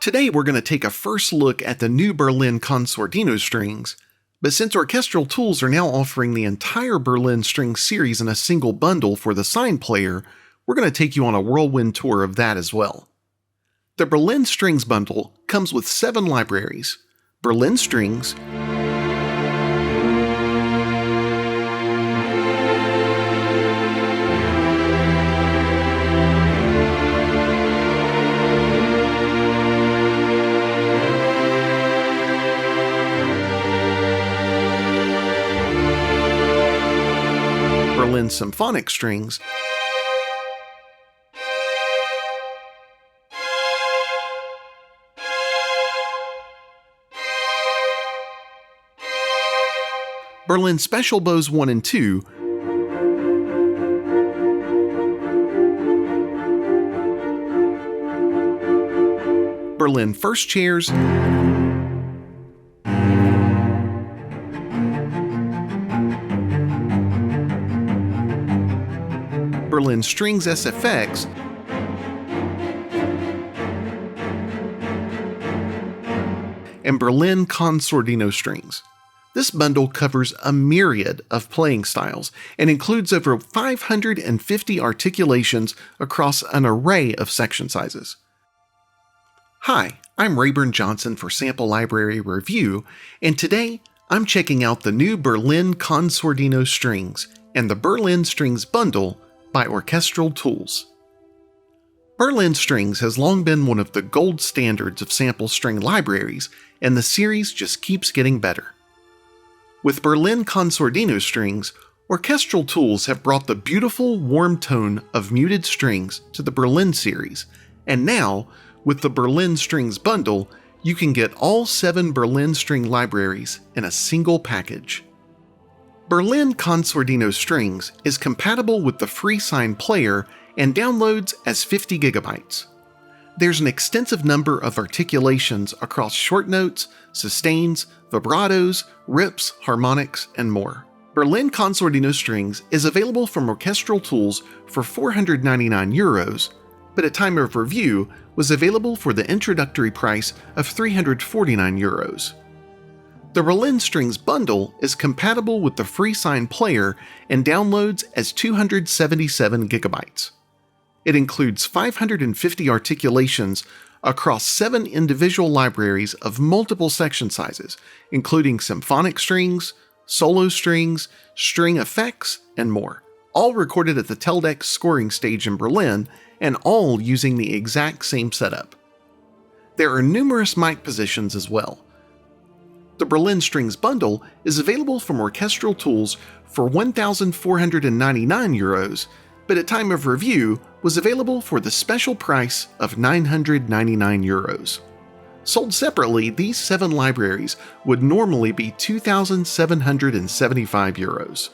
Today we're going to take a first look at the new Berlin Con Sordino Strings, but since Orchestral Tools are now offering the entire Berlin string series in a single bundle for the Sine player, we're going to take you on a whirlwind tour of that as well. The Berlin Strings bundle comes with 7 libraries: Berlin Strings, Berlin Symphonic Strings, Berlin Special Bows 1 and 2, Berlin First Chairs, Berlin Strings SFX, and Berlin Con Sordino Strings. This bundle covers a myriad of playing styles and includes over 550 articulations across an array of section sizes. Hi, I'm Raborn Johnson for Sample Library Review, and today I'm checking out the new Berlin Con Sordino Strings and the Berlin Strings bundle by Orchestral Tools. Berlin Strings has long been one of the gold standards of sample string libraries, and the series just keeps getting better. With Berlin Con Sordino Strings, Orchestral Tools have brought the beautiful, warm tone of muted strings to the Berlin series, and now, with the Berlin Strings bundle, you can get all 7 Berlin string libraries in a single package. Berlin Con Sordino Strings is compatible with the free Sine player and downloads as 50 GB. There's an extensive number of articulations across short notes, sustains, vibratos, rips, harmonics, and more. Berlin Con Sordino Strings is available from Orchestral Tools for €499, but at time of review was available for the introductory price of €349. The Berlin Strings bundle is compatible with the free Sine player and downloads as 277 GB. It includes 550 articulations across 7 individual libraries of multiple section sizes, including symphonic strings, solo strings, string effects, and more, all recorded at the Teldec scoring stage in Berlin, and all using the exact same setup. There are numerous mic positions as well. The Berlin Strings bundle is available from Orchestral Tools for €1,499, but at time of review was available for the special price of €999. Sold separately, these 7 libraries would normally be €2,775.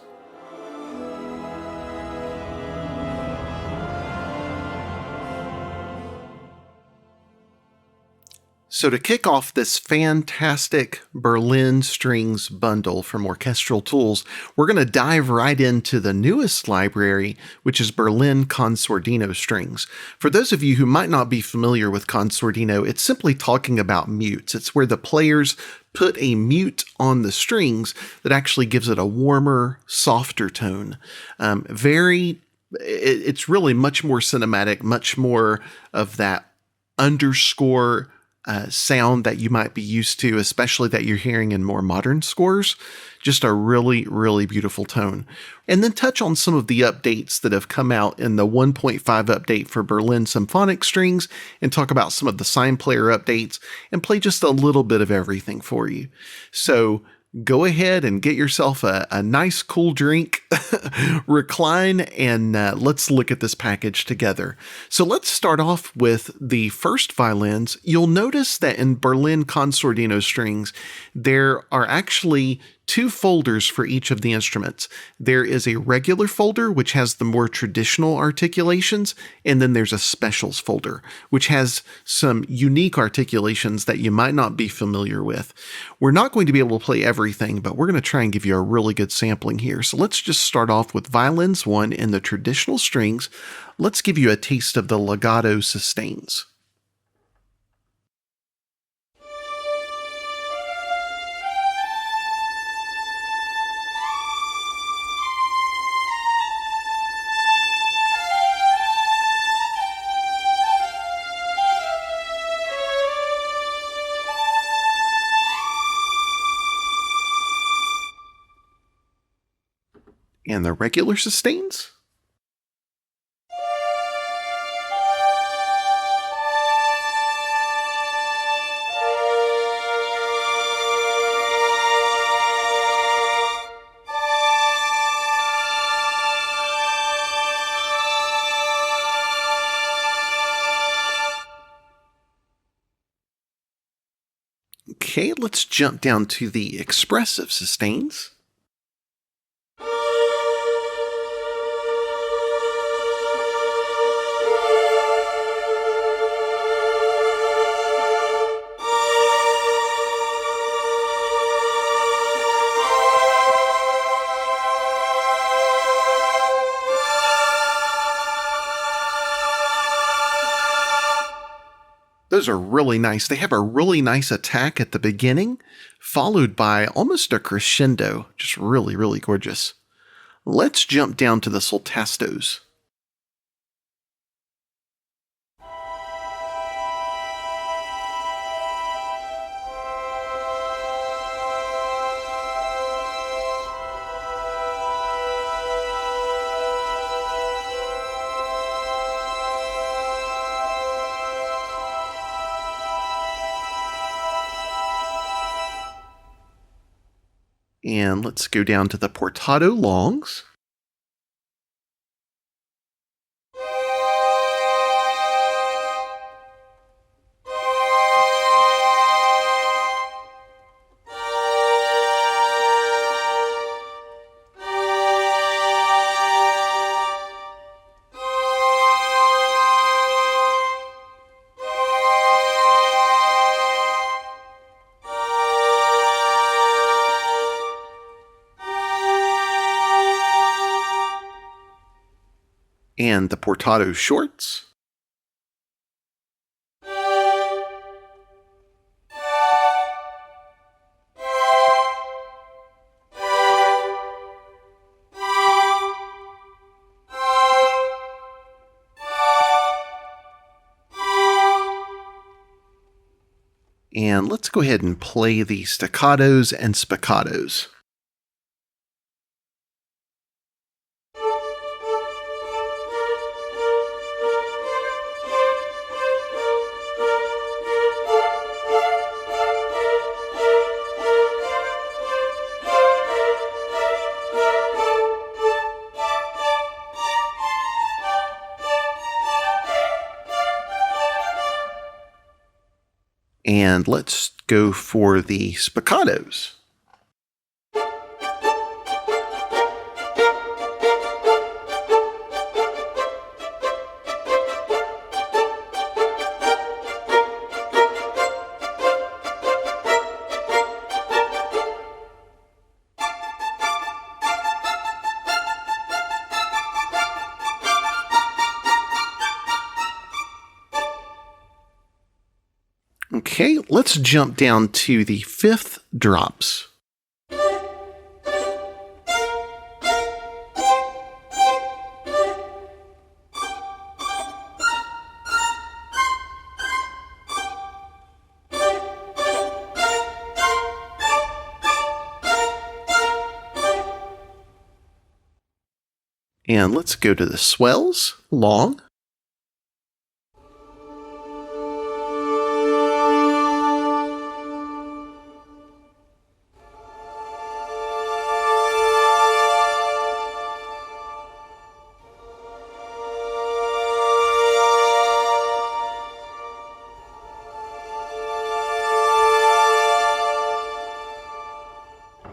So to kick off this fantastic Berlin Strings bundle from Orchestral Tools, we're going to dive right into the newest library, which is Berlin Con Sordino Strings. For those of you who might not be familiar with Con Sordino, it's simply talking about mutes. It's where the players put a mute on the strings that actually gives it a warmer, softer tone. It's really much more cinematic, much more of that underscore sound that you might be used to, especially that you're hearing in more modern scores. Just a really, really beautiful tone. And then touch on some of the updates that have come out in the 1.5 update for Berlin Symphonic Strings, and talk about some of the Sine player updates, and play just a little bit of everything for you. So go ahead and get yourself a nice cool drink, recline, and let's look at this package together. So let's start off with the first violins. You'll notice that in Berlin Con Sordino Strings, there are actually 2 folders for each of the instruments. There is a regular folder, which has the more traditional articulations, and then there's a specials folder, which has some unique articulations that you might not be familiar with. We're not going to be able to play everything, but we're going to try and give you a really good sampling here. So let's just start off with violins 1 in the traditional strings. Let's give you a taste of the legato sustains. And the regular sustains. Okay, let's jump down to the expressive sustains. Those are really nice. They have a really nice attack at the beginning, followed by almost a crescendo. Just really, really gorgeous. Let's jump down to the soltastos. And let's go down to the portato longs. And the portato shorts. And let's go ahead and play the staccatos and spiccatos. And let's go for the spiccatos. Okay, let's jump down to the fifth drops. And let's go to the swells, long.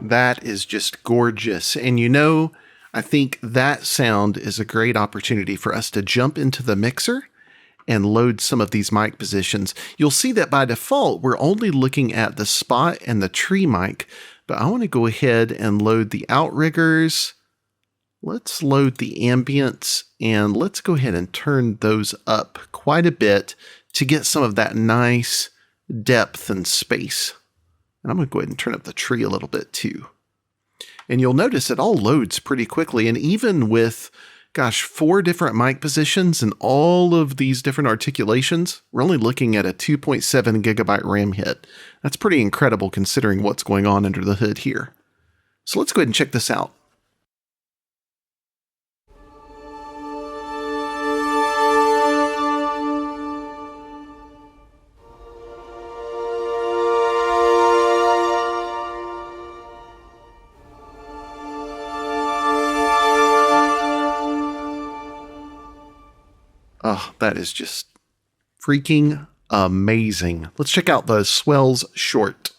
That is just gorgeous. And you know, I think that sound is a great opportunity for us to jump into the mixer and load some of these mic positions. You'll see that by default, we're only looking at the spot and the tree mic, but I want to go ahead and load the outriggers. Let's load the ambience, and let's go ahead and turn those up quite a bit to get some of that nice depth and space. And I'm going to go ahead and turn up the tree a little bit too. And you'll notice it all loads pretty quickly. And even with, 4 different mic positions and all of these different articulations, we're only looking at a 2.7 gigabyte RAM hit. That's pretty incredible considering what's going on under the hood here. So let's go ahead and check this out. that is just freaking amazing. Let's check out the Swells short.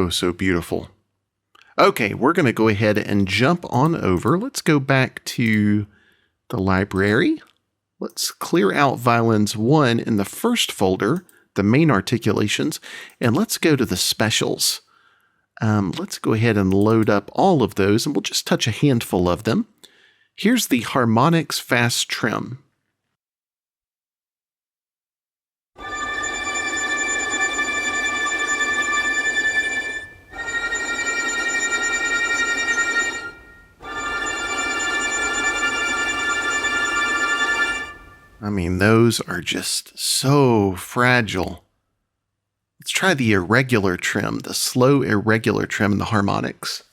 So beautiful. Okay, we're going to go ahead and jump on over. Let's go back to the library. Let's clear out violins 1 in the first folder, the main articulations, and let's go to the specials. Let's go ahead and load up all of those, and we'll just touch a handful of them. Here's the harmonics fast trim. I mean, those are just so fragile. Let's try the irregular trim, the slow irregular trim in the harmonics.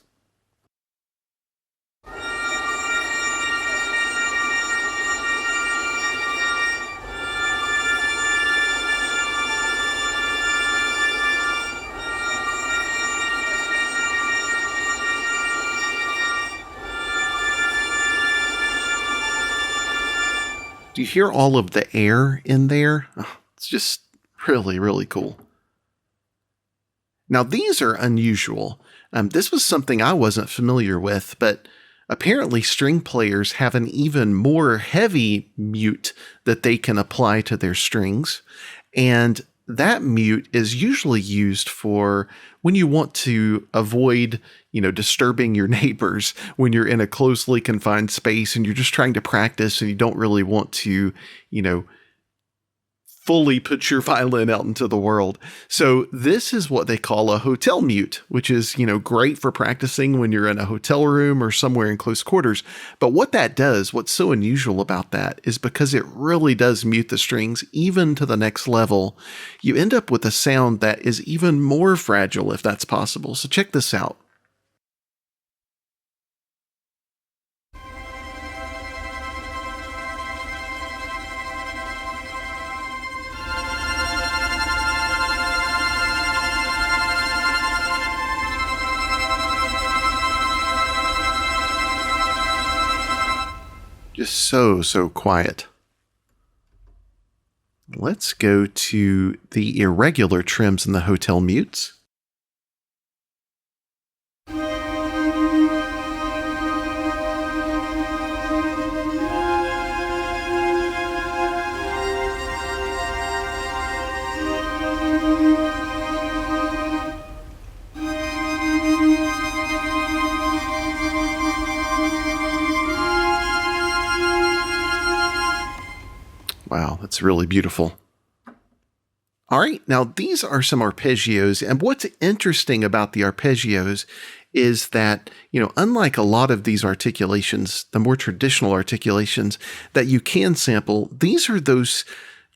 Do you hear all of the air in there? Oh, it's just really, really cool. Now, these are unusual. This was something I wasn't familiar with, but apparently string players have an even more heavy mute that they can apply to their strings. And that mute is usually used for when you want to avoid, disturbing your neighbors when you're in a closely confined space and you're just trying to practice and you don't really want to, fully put your violin out into the world. So this is what they call a hotel mute, which is, great for practicing when you're in a hotel room or somewhere in close quarters. But what that does, what's so unusual about that is because it really does mute the strings even to the next level, you end up with a sound that is even more fragile if that's possible. So check this out. Just so quiet. Let's go to the irregular trims in the hotel mutes. Wow, that's really beautiful. All right, now these are some arpeggios, and what's interesting about the arpeggios is that, unlike a lot of these articulations, the more traditional articulations that you can sample, these are those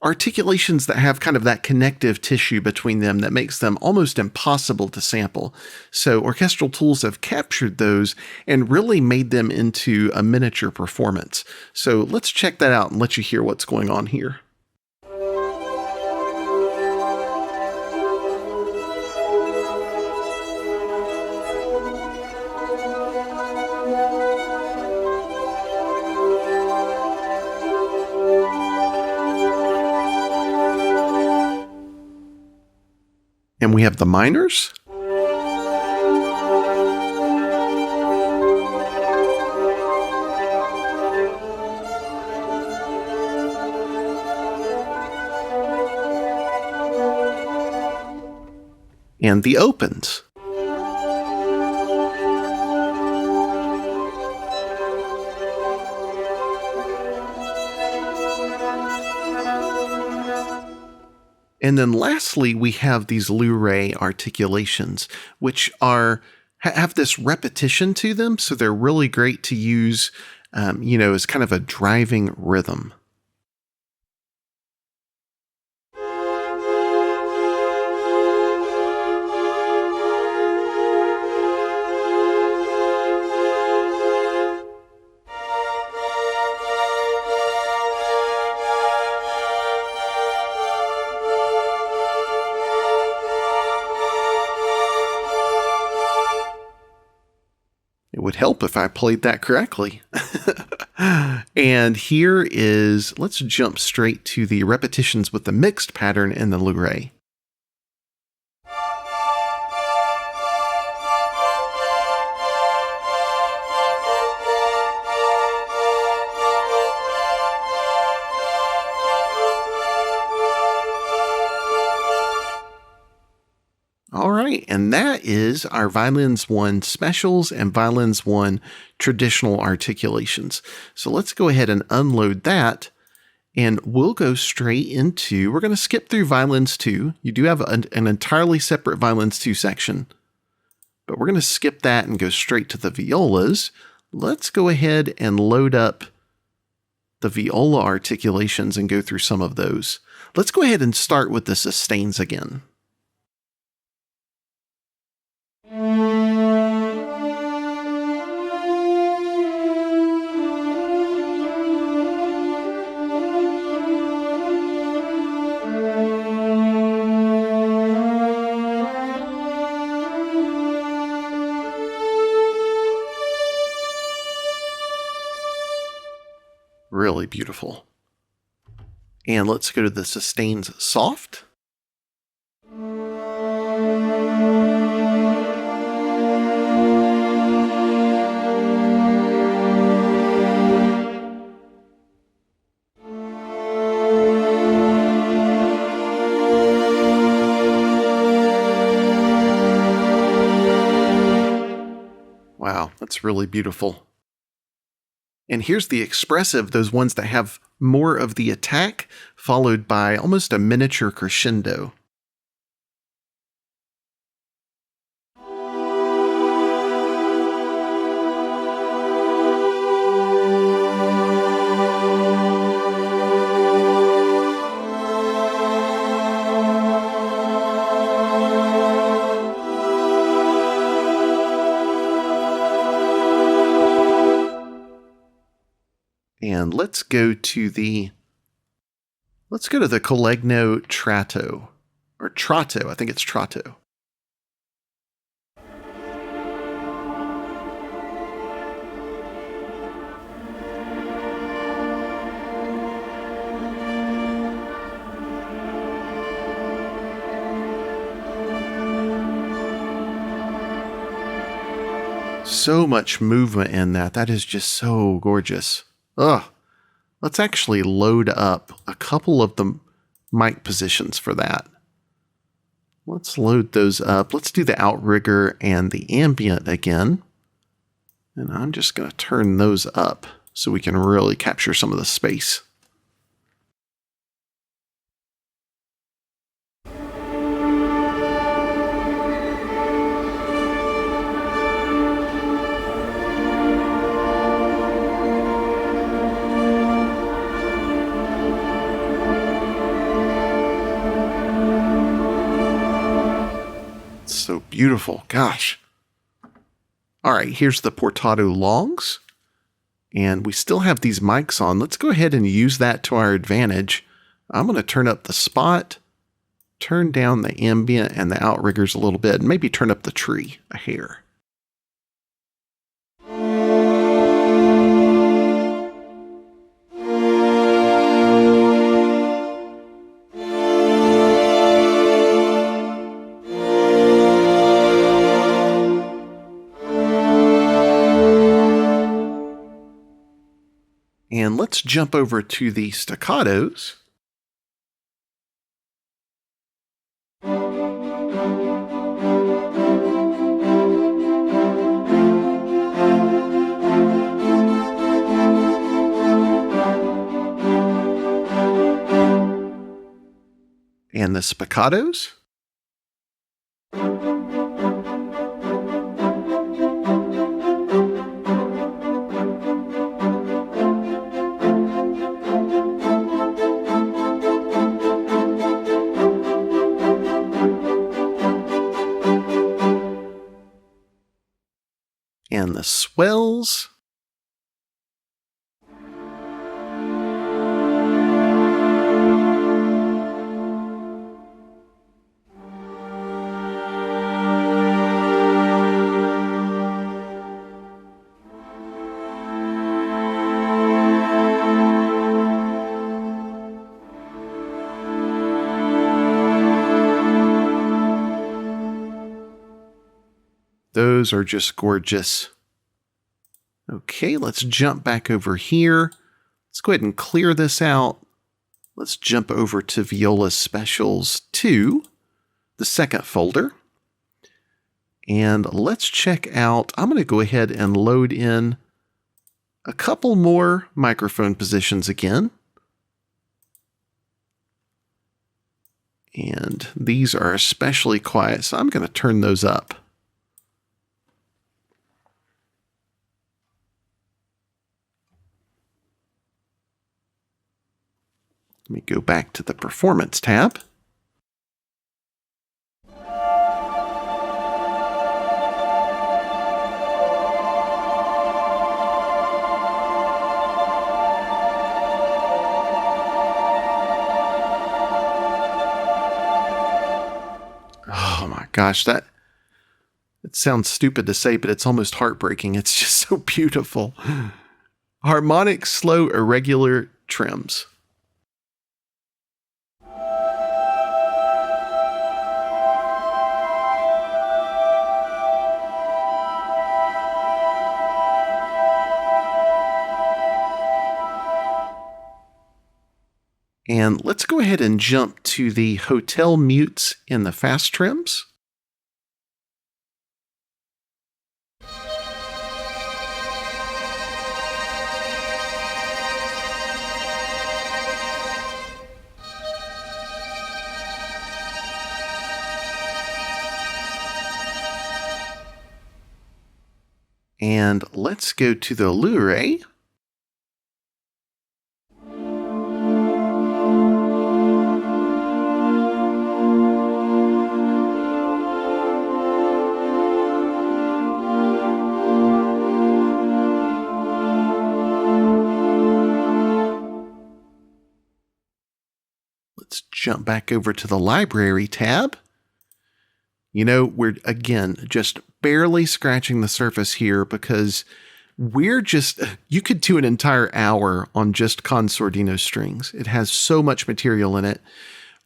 articulations that have kind of that connective tissue between them that makes them almost impossible to sample. So Orchestral Tools have captured those and really made them into a miniature performance. So let's check that out and let you hear what's going on here. And we have the minors. And the opens. And then lastly, we have these Lou-Ray articulations, which have this repetition to them. So they're really great to use, as kind of a driving rhythm. It would help if I played that correctly. And here is, let's jump straight to the repetitions with the mixed pattern in the Luray. All right, and that is our Violins 1 specials and Violins 1 traditional articulations. So let's go ahead and unload that, and we'll go straight into, we're going to skip through Violins 2. You do have an entirely separate Violins 2 section, but we're going to skip that and go straight to the violas. Let's go ahead and load up the viola articulations and go through some of those. Let's go ahead and start with the sustains again. Really beautiful. And let's go to the sustains soft. Wow, that's really beautiful. And here's the expressive, those ones that have more of the attack, followed by almost a miniature crescendo. And let's go to the Collegno Tratto, or Trotto. I think it's Trotto. So much movement in that. That is just so gorgeous. Ugh. Let's actually load up a couple of the mic positions for that. Let's load those up. Let's do the outrigger and the ambient again. And I'm just going to turn those up so we can really capture some of the space. So beautiful. Gosh. All right, here's the portato longs. And we still have these mics on. Let's go ahead and use that to our advantage. I'm going to turn up the spot, turn down the ambient and the outriggers a little bit, and maybe turn up the tree a hair. And let's jump over to the staccatos. And the spiccatos. And the swells. Those are just gorgeous. Okay, let's jump back over here. Let's go ahead and clear this out. Let's jump over to Viola Specials 2, the second folder. And let's check out, I'm going to go ahead and load in a couple more microphone positions again. And these are especially quiet, so I'm going to turn those up. Let me go back to the Performance tab. Oh my gosh, it sounds stupid to say, but it's almost heartbreaking. It's just so beautiful. Harmonic, slow, irregular trims. And let's go ahead and jump to the hotel mutes in the fast trims. And let's go to the Lure. Let's jump back over to the Library tab. You know, we're, again, just barely scratching the surface here because you could do an entire hour on just Con Sordino Strings. It has so much material in it.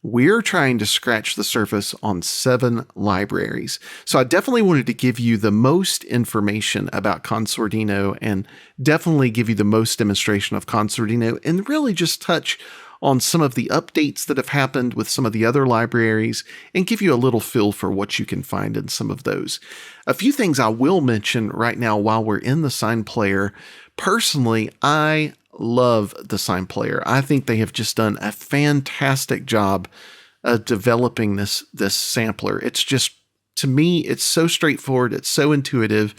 We're trying to scratch the surface on 7 libraries. So I definitely wanted to give you the most information about Con Sordino and definitely give you the most demonstration of Con Sordino and really just touch on some of the updates that have happened with some of the other libraries and give you a little feel for what you can find in some of those. A few things I will mention right now while we're in the Sine player. Personally, I love the Sine player. I think they have just done a fantastic job of developing this sampler. It's just, to me, it's so straightforward, it's so intuitive,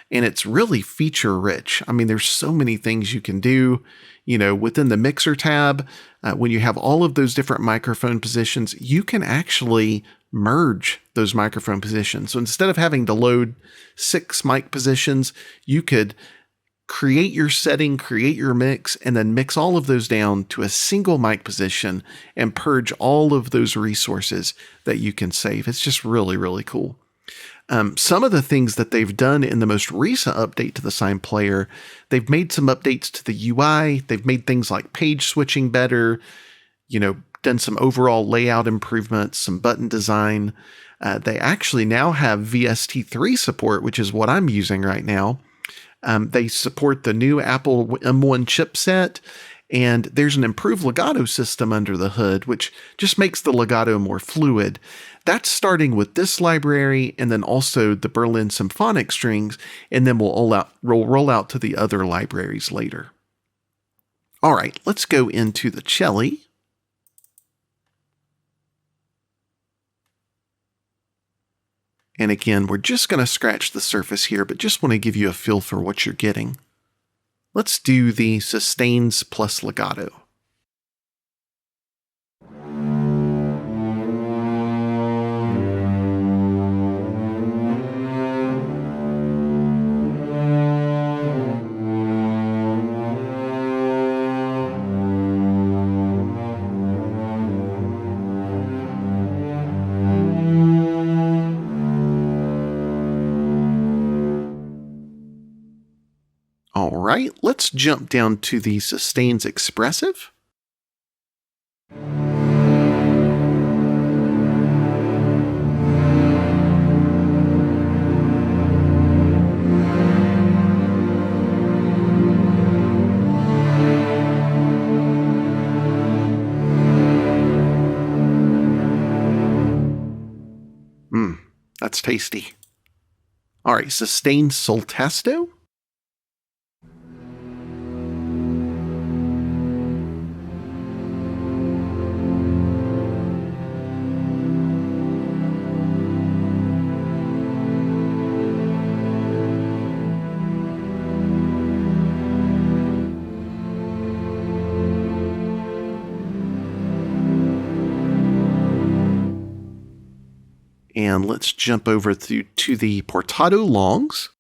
and it's really feature rich. I mean, there's so many things you can do. You know, within the mixer tab, when you have all of those different microphone positions, you can actually merge those microphone positions. So instead of having to load 6 mic positions, you could create your setting, create your mix, and then mix all of those down to a single mic position and purge all of those resources that you can save. It's just really, really cool. Some of the things that they've done in the most recent update to the Sine player, they've made some updates to the UI. They've made things like page switching better, you know, done some overall layout improvements, some button design. They actually now have VST3 support, which is what I'm using right now. They support the new Apple M1 chipset, and there's an improved legato system under the hood, which just makes the legato more fluid. That's starting with this library and then also the Berlin Symphonic strings, and then we'll roll out to the other libraries later. All right, let's go into the cello. And again, we're just going to scratch the surface here, but just want to give you a feel for what you're getting. Let's do the sustains plus legato. All right, let's jump down to the sustains expressive. That's tasty. All right, sustained soltesto. And let's jump over to the portato longs.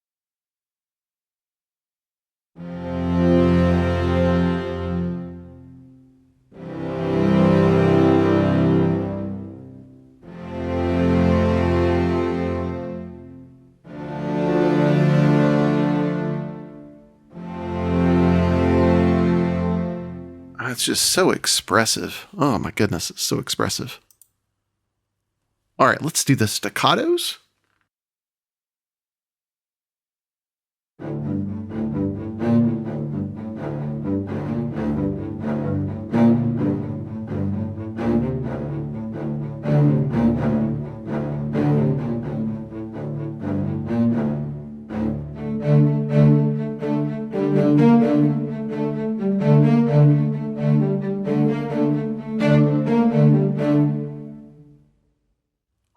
It's just so expressive. Oh my goodness, it's so expressive. All right, let's do the staccatos.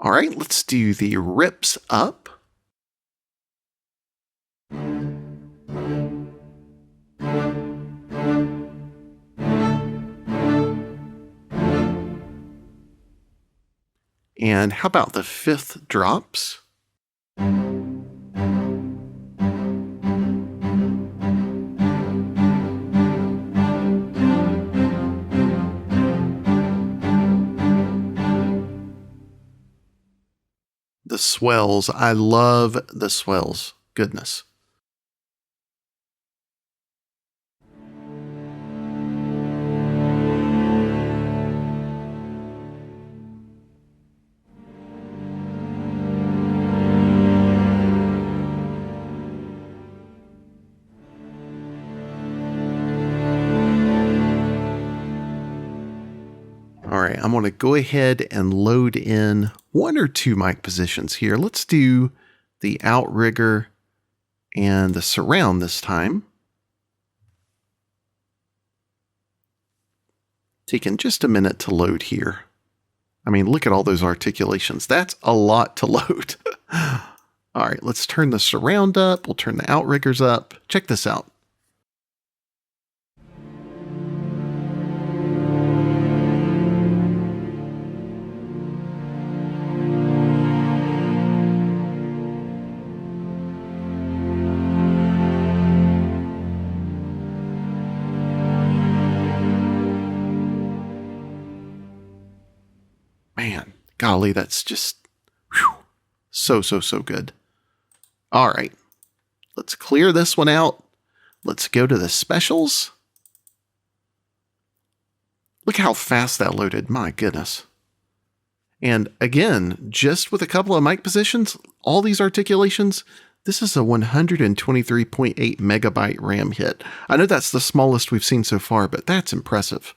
All right, let's do the rips up. And how about the fifth drops? The swells. I love the swells. Goodness. All right, I'm going to go ahead and load in one or two mic positions here. Let's do the outrigger and the surround this time. Taking just a minute to load here. I mean, look at all those articulations. That's a lot to load. All right, let's turn the surround up. We'll turn the outriggers up. Check this out. Man, golly, that's just whew, so good. All right, let's clear this one out. Let's go to the specials. Look how fast that loaded. My goodness. And again, just with a couple of mic positions, all these articulations, this is a 123.8 megabyte RAM hit. I know that's the smallest we've seen so far, but that's impressive.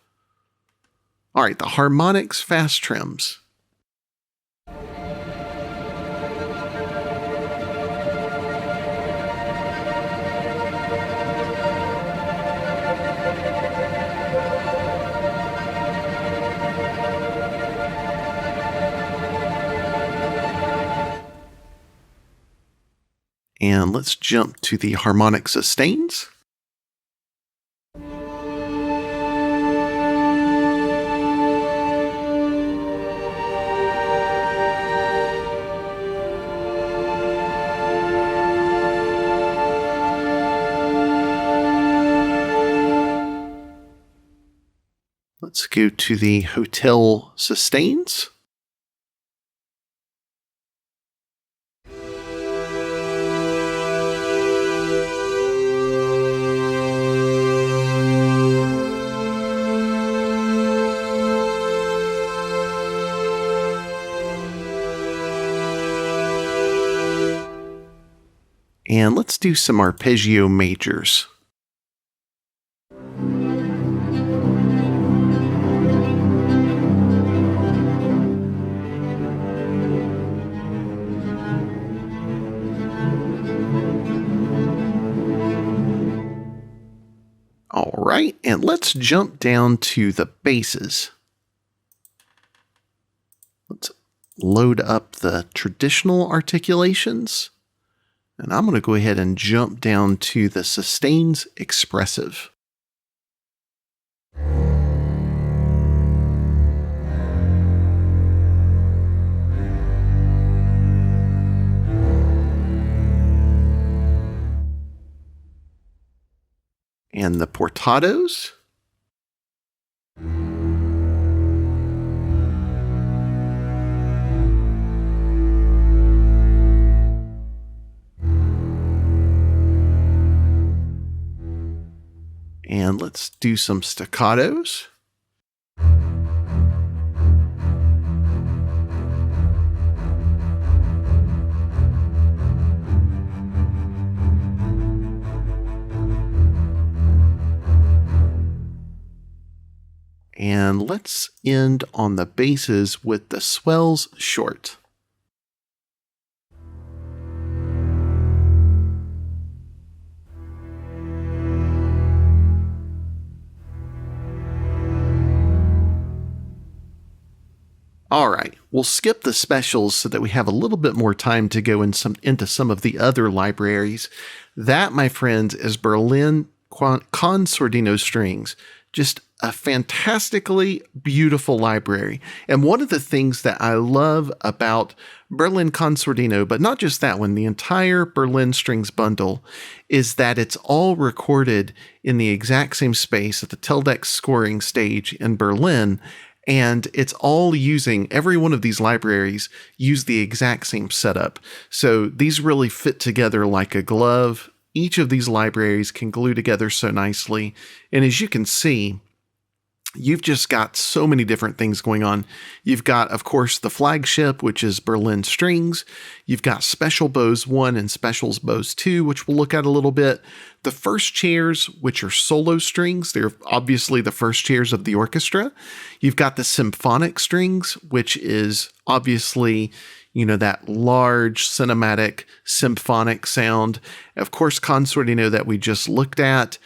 All right, the harmonics fast trims. And let's jump to the harmonic sustains. Let's go to the hotel sustains. And let's do some arpeggio majors. And let's jump down to the basses. Let's load up the traditional articulations. And I'm going to go ahead and jump down to the sustains expressive. And the portados. And let's do some staccatos. And let's end on the basses with the swells short. All right, we'll skip the specials so that we have a little bit more time to go into some of the other libraries. That, my friends, is Berlin Con Sordino Strings. Just a fantastically beautiful library. And one of the things that I love about Berlin Con Sordino, but not just that one, the entire Berlin Strings bundle, is that it's all recorded in the exact same space at the Teldex scoring stage in Berlin. And it's all using, every one of these libraries use the exact same setup. So these really fit together like a glove. Each of these libraries can glue together so nicely. And as you can see, you've just got so many different things going on. You've got, of course, the flagship, which is Berlin Strings. You've got Special Bows 1 and Specials Bows 2, which we'll look at a little bit. The first chairs, which are solo strings. They're obviously the first chairs of the orchestra. You've got the Symphonic strings, which is obviously, you know, that large cinematic symphonic sound. Of course, Con Sordino that we just looked at,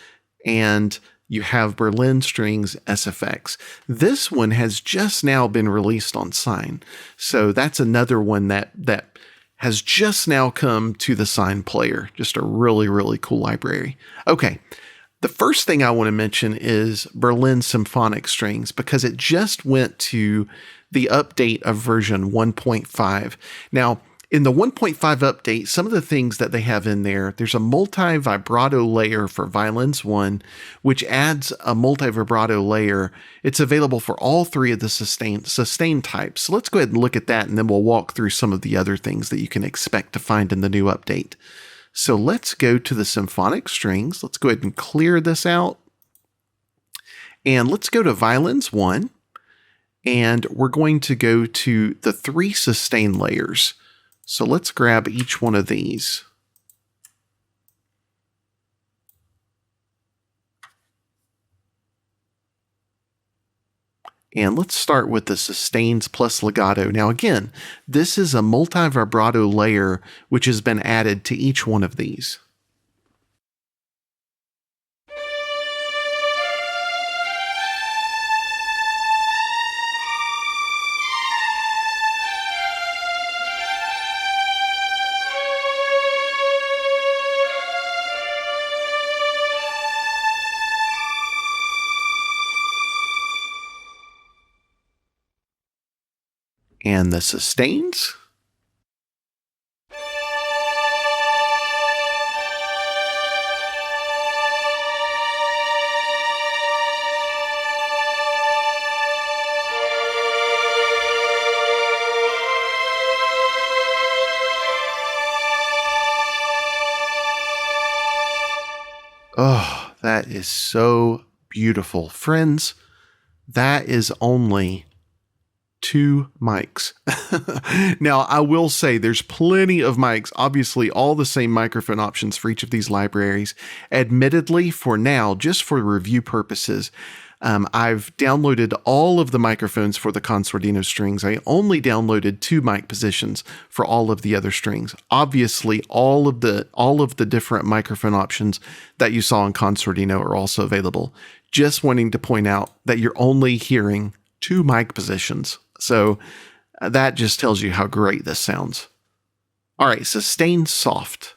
and you have Berlin Strings SFX. This one has just now been released on Sine. So that's another one that has just now come to the Sine player. Just a really, really cool library. Okay, the first thing I want to mention is Berlin Symphonic Strings, because it just went to the update of version 1.5. Now, in the 1.5 update, some of the things that they have in there, there's a multi-vibrato layer for violins 1, which adds a multi-vibrato layer. It's available for all three of the sustain types. So let's go ahead and look at that, and then we'll walk through some of the other things that you can expect to find in the new update. So let's go to the symphonic strings. Let's go ahead and clear this out. And let's go to violins 1, and we're going to go to the 3 sustain layers. So let's grab each one of these. And let's start with the sustains plus legato. Now again, this is a multi-vibrato layer which has been added to each one of these. And the sustains. Oh, that is so beautiful. Friends, that is only 2 mics. Now, I will say there's plenty of mics, obviously all the same microphone options for each of these libraries. Admittedly, for now, just for review purposes, I've downloaded all of the microphones for the Con Sordino strings. I only downloaded 2 mic positions for all of the other strings. Obviously, all of the different microphone options that you saw in Con Sordino are also available. just wanting to point out that you're only hearing 2 mic positions. So that just tells you how great this sounds. All right, sustained soft.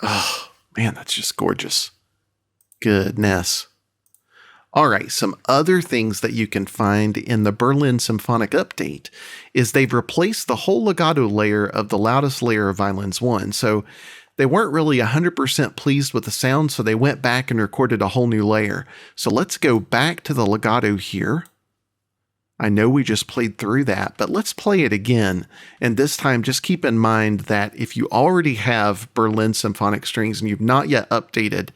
Oh, man, that's just gorgeous. Goodness. All right, some other things that you can find in the Berlin Symphonic update is they've replaced the whole legato layer of the loudest layer of Violins 1. So they weren't really 100% pleased with the sound, so they went back and recorded a whole new layer. So let's go back to the legato here. I know we just played through that, but let's play it again. And this time, just keep in mind that if you already have Berlin Symphonic Strings and you've not yet updated,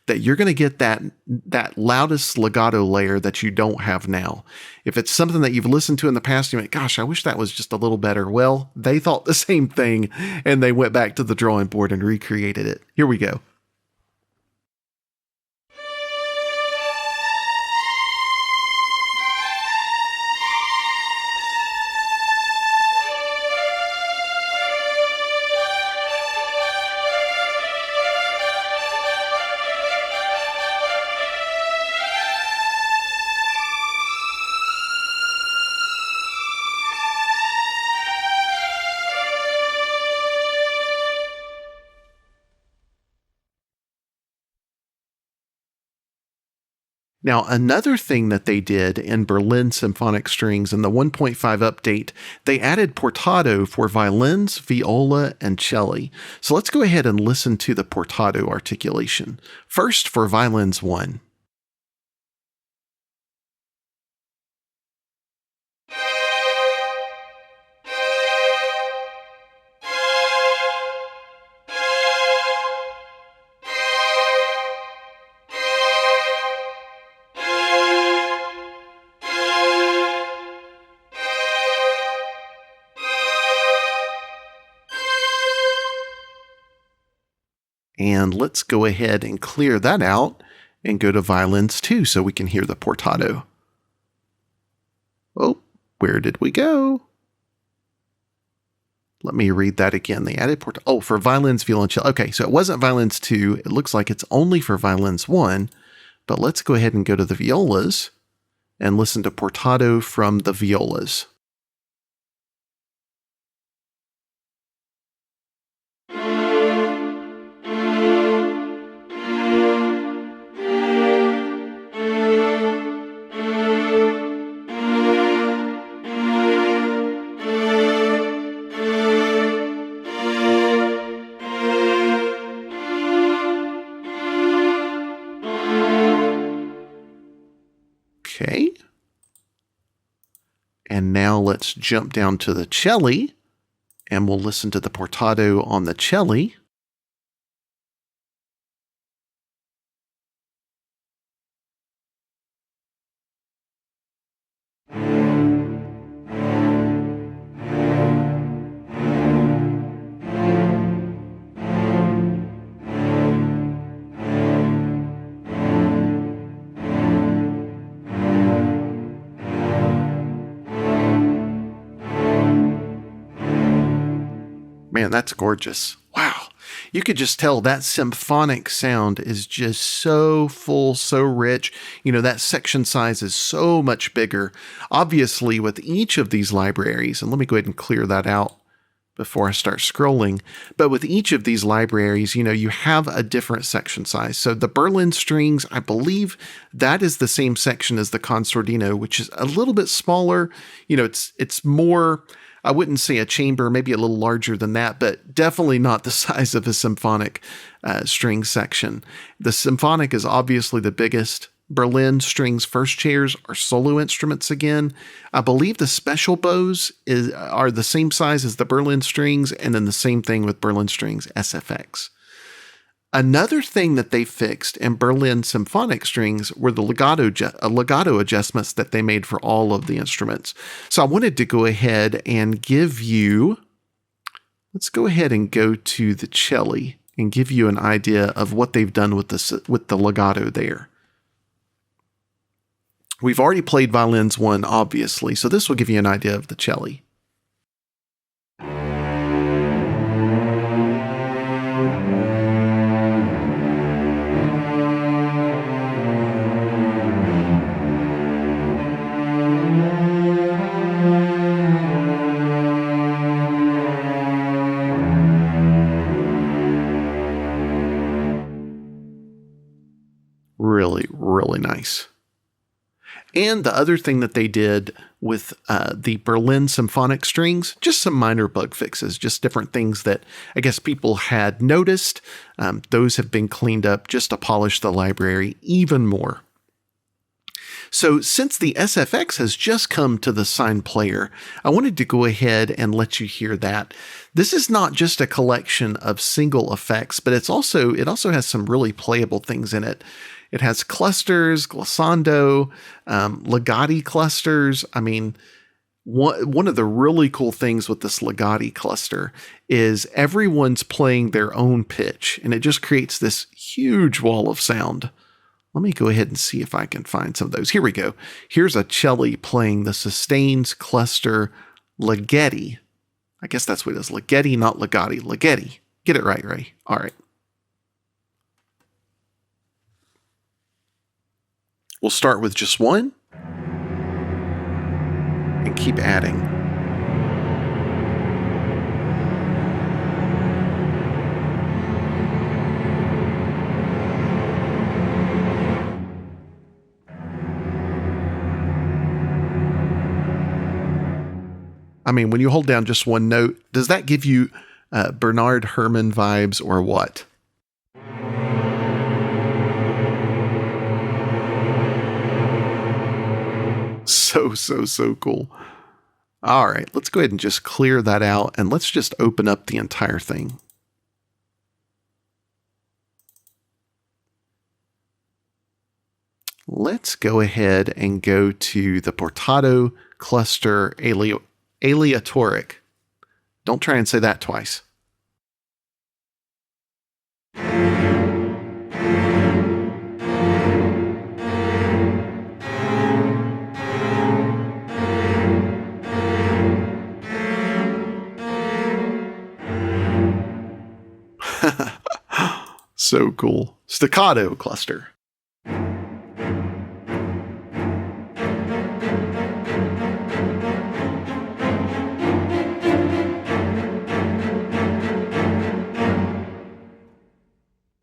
that you're going to get that loudest legato layer that you don't have now. If it's something that you've listened to in the past, you went, gosh, I wish that was just a little better. Well, they thought the same thing, and they went back to the drawing board and recreated it. Here we go. Now, another thing that they did in Berlin Symphonic Strings in the 1.5 update, they added portato for violins, viola, and cello. So let's go ahead and listen to the portato articulation. First for Violins 1. And let's go ahead and clear that out and go to Violins 2 so we can hear the portato. Oh, where did we go? Let me read that again. They added portato. Oh, for violins, violoncello. Okay, so it wasn't Violins 2. It looks like it's only for Violins 1. But let's go ahead and go to the violas and listen to portato from the violas. Okay. And now let's jump down to the cello, and we'll listen to the portato on the cello. Man, that's gorgeous. Wow. You could just tell that symphonic sound is just so full, so rich. You know, that section size is so much bigger. Obviously, with each of these libraries, and let me go ahead and clear that out before I start scrolling, but with each of these libraries, you know, you have a different section size. So the Berlin Strings, I believe that is the same section as the Con Sordino, which is a little bit smaller. You know, it's more, I wouldn't say a chamber, maybe a little larger than that, but definitely not the size of a symphonic string section. The symphonic is obviously the biggest. Berlin Strings first chairs are solo instruments again. I believe the special bows are the same size as the Berlin Strings, and then the same thing with Berlin Strings SFX. Another thing that they fixed in Berlin Symphonic Strings were the legato adjustments that they made for all of the instruments. So I wanted to go ahead and give you, let's go ahead and go to the cello and give you an idea of what they've done with the legato there. We've already played violins 1, obviously, so this will give you an idea of the cello. Really, really nice. And the other thing that they did with the Berlin Symphonic strings, just some minor bug fixes, just different things that I guess people had noticed. Those have been cleaned up just to polish the library even more. So since the SFX has just come to the Sine player, I wanted to go ahead and let you hear that. This is not just a collection of single effects, but it also has some really playable things in it. It has clusters, glissando, legati clusters. I mean, one of the really cool things with this legati cluster is everyone's playing their own pitch, and it just creates this huge wall of sound. Let me go ahead and see if I can find some of those. Here we go. Here's a cello playing the sustains cluster legati. I guess that's what it is. Legati, not legati. Legati. Get it right, Ray. All right. We'll start with just one and keep adding. I mean, when you hold down just one note, does that give you Bernard Herrmann vibes or what? So cool. All right, let's go ahead and just clear that out, and let's just open up the entire thing. Let's go ahead and go to the portato cluster aleatoric. Don't try and say that twice. So cool. Staccato cluster.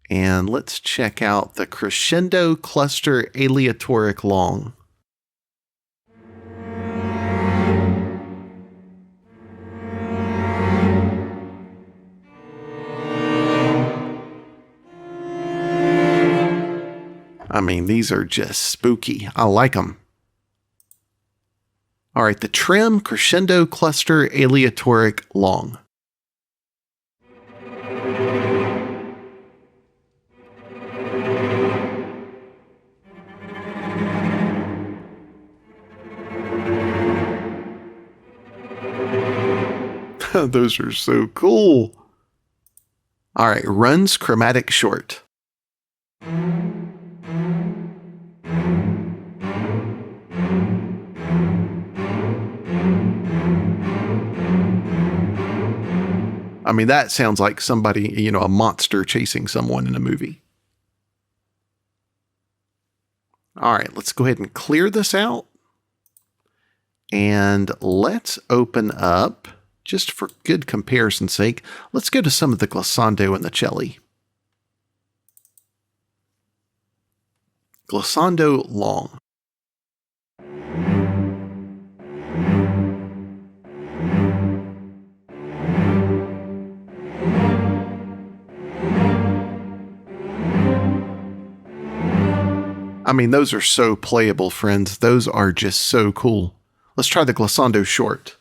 And let's check out the crescendo cluster aleatoric long. I mean, these are just spooky. I like them. All right, the trim crescendo cluster aleatoric long. Those are so cool. All right, runs chromatic short. I mean, that sounds like somebody, a monster chasing someone in a movie. All right, let's go ahead and clear this out. And let's open up, just for good comparison's sake, let's go to some of the glissando and the cello. Glissando long. I mean, those are so playable, friends. Those are just so cool. Let's try the glissando short.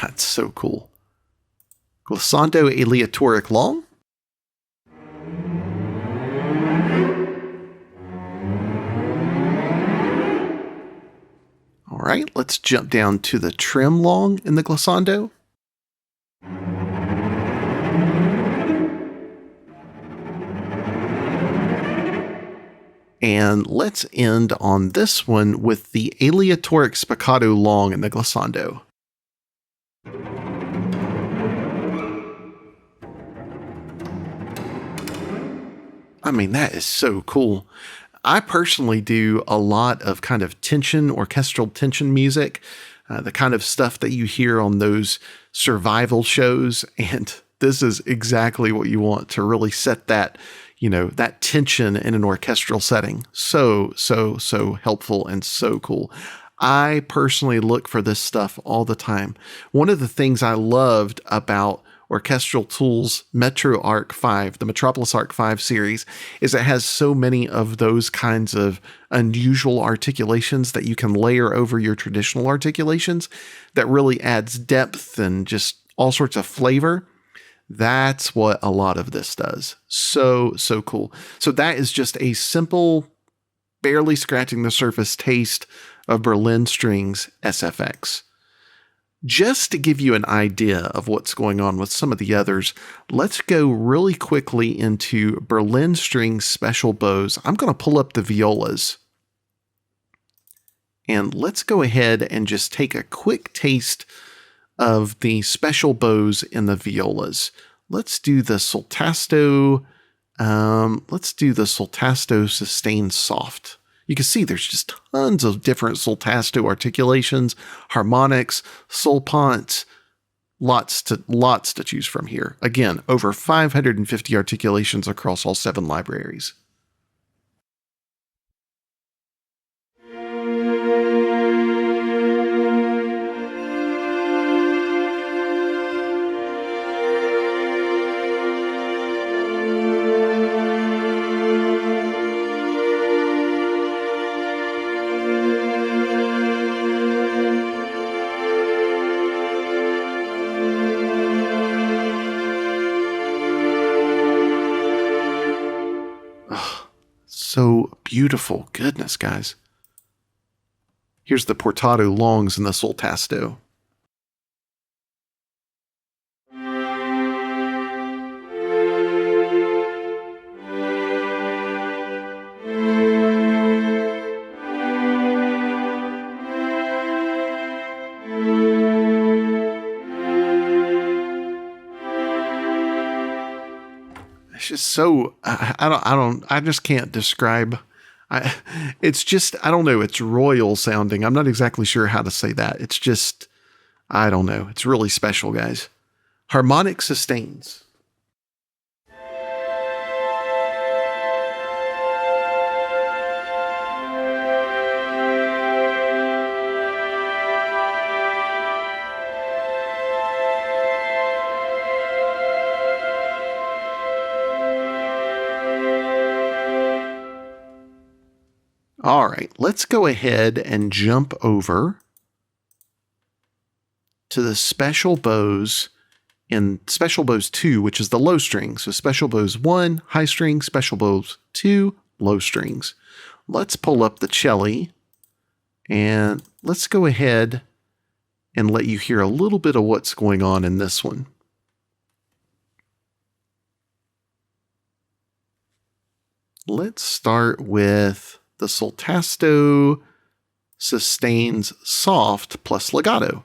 That's so cool. Glissando aleatoric long. right, let's jump down to the trim long in the glissando. And let's end on this one with the aleatoric spiccato long in the glissando. I mean, that is so cool. I personally do a lot of kind of tension, orchestral tension music, the kind of stuff that you hear on those survival shows. And this is exactly what you want to really set that, that tension in an orchestral setting. So helpful and so cool. I personally look for this stuff all the time. One of the things I loved about Orchestral Tools Metro Arc 5, the Metropolis Arc 5 series, is it has so many of those kinds of unusual articulations that you can layer over your traditional articulations that really adds depth and just all sorts of flavor. That's what a lot of this does. So cool. So that is just a simple, barely scratching the surface taste of Berlin Strings SFX. Just to give you an idea of what's going on with some of the others, let's go really quickly into Berlin Strings special bows. I'm going to pull up the violas. And let's go ahead and just take a quick taste of the special bows in the violas. Let's do the Soltasto. Sustained Soft. You can see there's just tons of different Soltasto articulations, harmonics, solpont, lots to choose from here. Again, over 550 articulations across all 7 libraries. So beautiful. Goodness, guys. Here's the portato longs and the Soltasto. It's just so, I just can't describe. It's just, I don't know. It's royal sounding. I'm not exactly sure how to say that. It's just, I don't know. It's really special, guys. Harmonic sustains. All right, let's go ahead and jump over to the special bows in special bows 2, which is the low string. So special bows 1, high string, special bows 2, low strings. Let's pull up the cello and let's go ahead and let you hear a little bit of what's going on in this one. Let's start with the Soltasto sustains soft plus legato.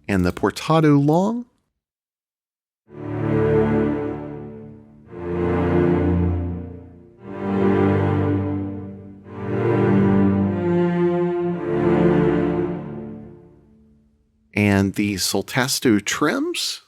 And the portato long. And the Soltasto trims.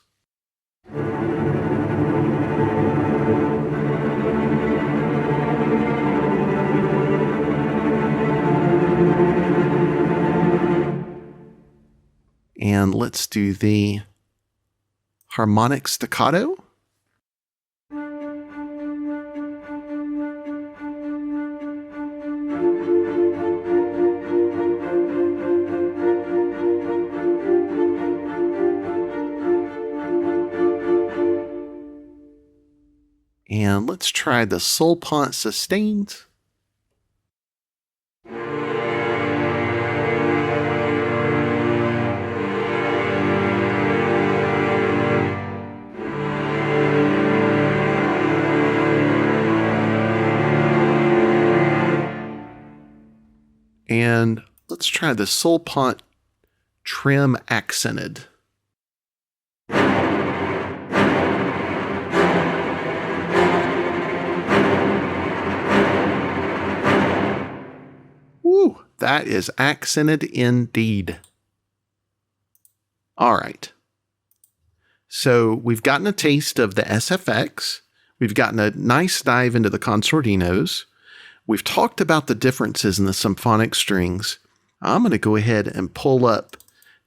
And let's do the harmonic staccato. And let's try the sol pont sustained. And let's try the sol pont trim accented. Woo, that is accented indeed. All right. So we've gotten a taste of the SFX. We've gotten a nice dive into the Con Sordinos. We've talked about the differences in the symphonic strings. I'm going to go ahead and pull up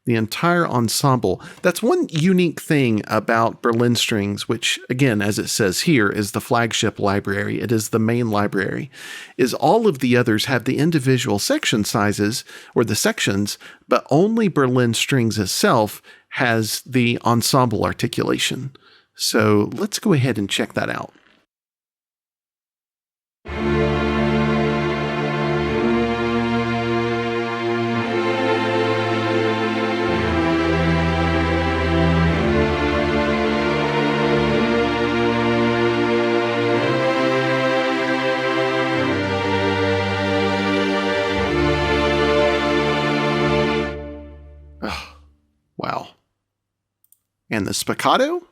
the entire ensemble. That's one unique thing about Berlin Strings, which, again, as it says here, is the flagship library. It is the main library, is all of the others have the individual section sizes, or the sections, but only Berlin Strings itself has the ensemble articulation. So let's go ahead and check that out. Wow. And the spiccato?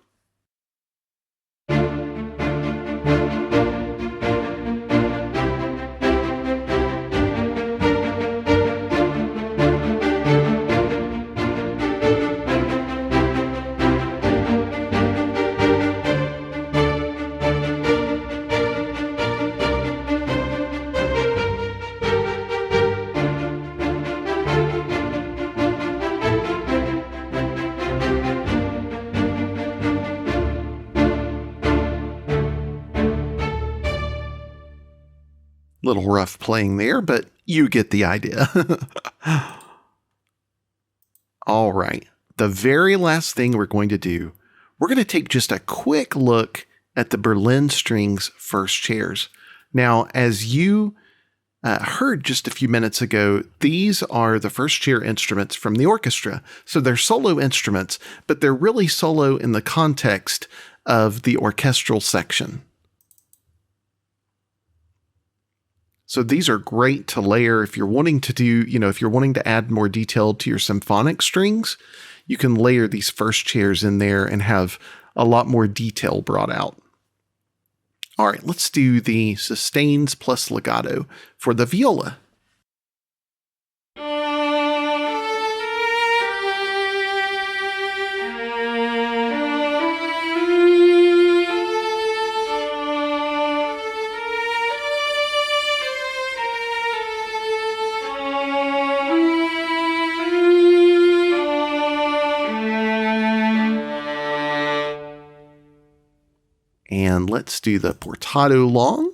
Little rough playing there, but you get the idea. All right. The very last thing we're going to do, we're going to take just a quick look at the Berlin Strings first chairs. Now, as you heard just a few minutes ago, these are the first chair instruments from the orchestra. So they're solo instruments, but they're really solo in the context of the orchestral section. So these are great to layer if you're wanting to do, if you're wanting to add more detail to your symphonic strings, you can layer these first chairs in there and have a lot more detail brought out. All right, let's do the sustains plus legato for the viola. And let's do the portato long.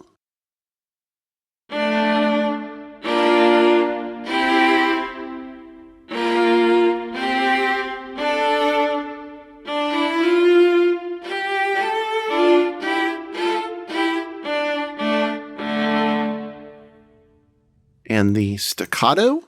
And the staccato.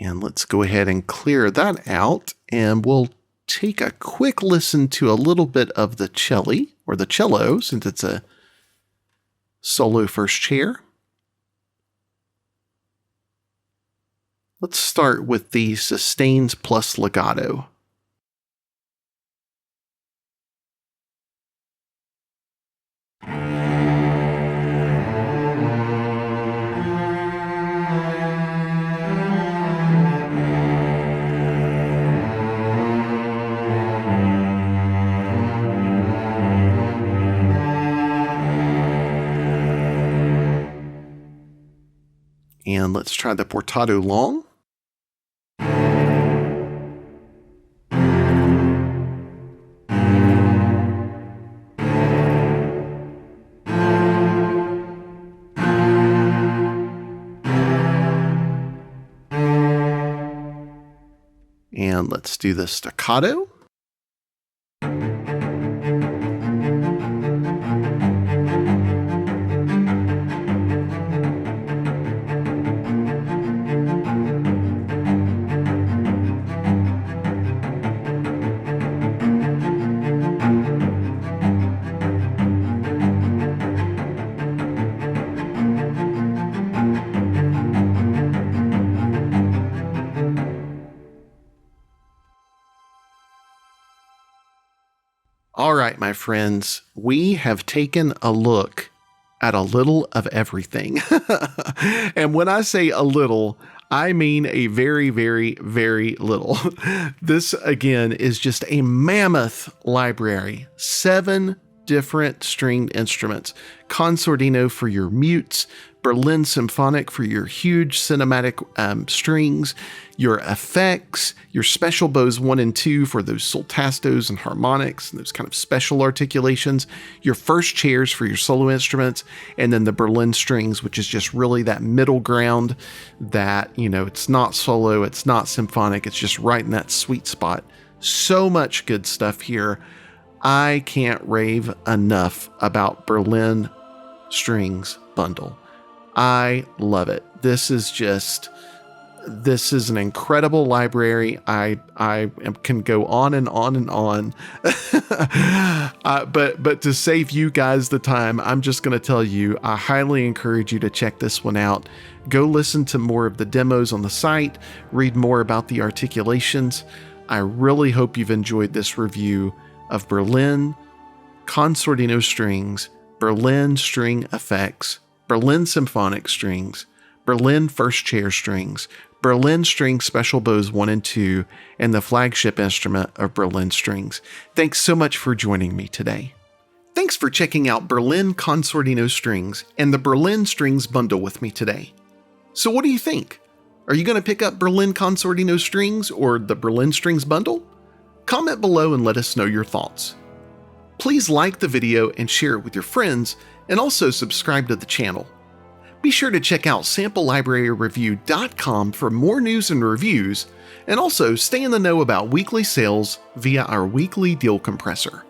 And let's go ahead and clear that out, and we'll take a quick listen to a little bit of the cello, or the cello, since it's a solo first chair. Let's start with the sustains plus legato. And let's try the portato long. And let's do the staccato. All right, my friends, we have taken a look at a little of everything. And when I say a little, I mean a very, very, very little. This, again, is just a mammoth library. 7 different stringed instruments. Con Sordino for your mutes, Berlin Symphonic for your huge cinematic strings, your effects, your special bows 1 and 2 for those soltastos and harmonics and those kind of special articulations, your first chairs for your solo instruments, and then the Berlin strings, which is just really that middle ground that, it's not solo, it's not symphonic, it's just right in that sweet spot. So much good stuff here. I can't rave enough about Berlin Strings Bundle. I love it. This is an incredible library. I can go on and on and on. But to save you guys the time, I'm just going to tell you, I highly encourage you to check this one out. Go listen to more of the demos on the site, read more about the articulations. I really hope you've enjoyed this review of Berlin Con Sordino Strings, Berlin String Effects, Berlin Symphonic Strings, Berlin First Chair Strings, Berlin String Special Bows 1 and 2, and the flagship instrument of Berlin Strings. Thanks so much for joining me today. Thanks for checking out Berlin Con Sordino Strings and the Berlin Strings Bundle with me today. So what do you think? Are you going to pick up Berlin Con Sordino Strings or the Berlin Strings Bundle? Comment below and let us know your thoughts. Please like the video and share it with your friends, and also subscribe to the channel. Be sure to check out samplelibraryreview.com for more news and reviews, and also stay in the know about weekly sales via our weekly deal compressor.